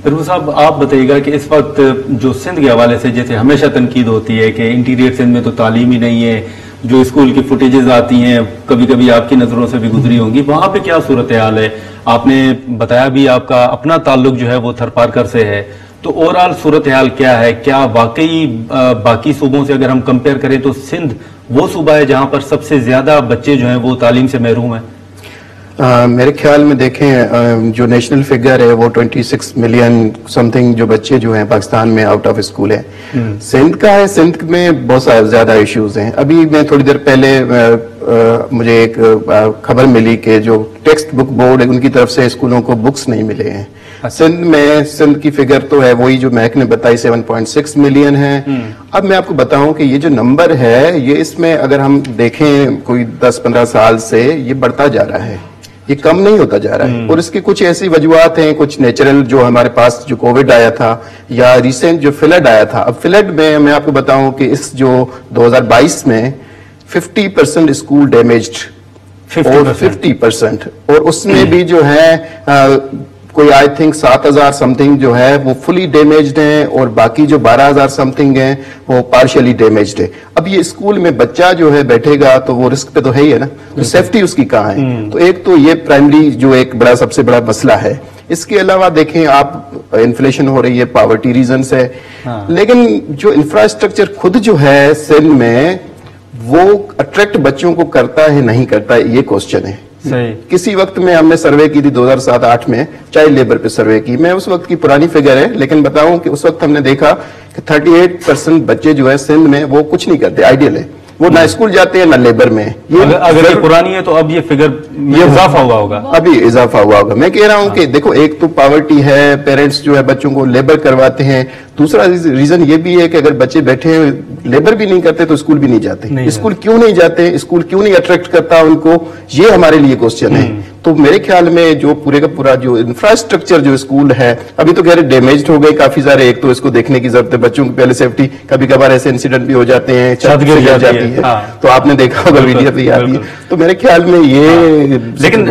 रूह साहब, आप बताइएगा कि इस वक्त जो सिंध के हवाले से जैसे हमेशा तनकीद होती है कि इंटीरियर सिंध में तो तालीम ही नहीं है, जो स्कूल की फुटेजेस आती हैं कभी कभी आपकी नज़रों से भी गुजरी होंगी, वहां पे क्या सूरत हाल है? आपने बताया भी आपका अपना ताल्लुक जो है वो थरपारकर से है, तो ओवरऑल सूरत हाल क्या है? क्या वाकई बाकी सूबों से अगर हम कंपेयर करें तो सिंध वो सूबा है जहां पर सबसे ज्यादा बच्चे जो हैं वो तालीम से महरूम हैं? मेरे ख्याल में देखें, जो नेशनल फिगर है वो 26 मिलियन समथिंग जो बच्चे जो हैं पाकिस्तान में आउट ऑफ स्कूल है। सिंध का है, सिंध में बहुत ज्यादा इश्यूज हैं। अभी मैं थोड़ी देर पहले मुझे एक खबर मिली कि जो टेक्स्ट बुक बोर्ड है उनकी तरफ से स्कूलों को बुक्स नहीं मिले हैं। सिंध में, सिंध की फिगर तो है वही जो महक ने बताई, 7.6 मिलियन है। अब मैं आपको बताऊं कि ये जो नंबर है ये इसमें अगर हम देखें कोई 10-15 साल से ये बढ़ता जा रहा है, ये कम नहीं होता जा रहा है। और इसकी कुछ ऐसी वजूहत हैं, कुछ नेचुरल जो हमारे पास जो कोविड आया था या रिसेंट जो फ्लड आया था। अब फ्लड में मैं आपको बताऊं कि इस जो 2022 में 50% स्कूल डैमेज्ड और 50%, और उसमें भी जो है कोई आई थिंक 7,000 समथिंग जो है वो फुली डैमेज्ड हैं और बाकी जो 12,000 समथिंग हैं वो पार्शियली डैमेज्ड है। अब ये स्कूल में बच्चा जो है बैठेगा तो वो रिस्क पे तो है ही है ना, तो सेफ्टी उसकी कहाँ है? तो एक तो ये प्राइमरी जो एक बड़ा सबसे बड़ा मसला है। इसके अलावा देखें आप, इन्फ्लेशन हो रही है, पॉवर्टी रीजंस है। लेकिन जो इंफ्रास्ट्रक्चर खुद जो है सिंध में वो अट्रैक्ट बच्चों को करता है नहीं करता है, ये क्वेश्चन है। किसी वक्त में हमने सर्वे की थी 2007-8 में, चाइल्ड लेबर पे सर्वे की। मैं उस वक्त की पुरानी फिगर है लेकिन बताऊं कि उस वक्त हमने देखा कि 38% बच्चे जो है सिंध में वो कुछ नहीं करते, आइडियल है, वो ना स्कूल जाते हैं ना लेबर में। ये अगर ये पुरानी है तो अब ये फिगर ये इजाफा हुआ होगा, अभी इजाफा हुआ होगा। मैं कह रहा हूं कि देखो, एक तो पॉवर्टी है, पेरेंट्स जो है बच्चों को लेबर करवाते हैं। दूसरा रीजन ये भी है कि अगर बच्चे बैठे लेबर भी नहीं करते तो स्कूल भी नहीं जाते। स्कूल क्यों नहीं जाते, स्कूल क्यों नहीं अट्रैक्ट करता उनको, ये हमारे लिए क्वेश्चन है। तो मेरे ख्याल में जो पूरे का पूरा जो इंफ्रास्ट्रक्चर जो स्कूल है, अभी तो कह रहे डैमेज्ड हो गए काफी सारे। एक तो इसको देखने की जरूरत है, बच्चों की पहले सेफ्टी, कभी कभार ऐसे इंसिडेंट भी हो जाते हैं, छत गिर जाती है। तो आपने देखा होगा वीडियो भी आती है। तो मेरे ख्याल में ये लेकिन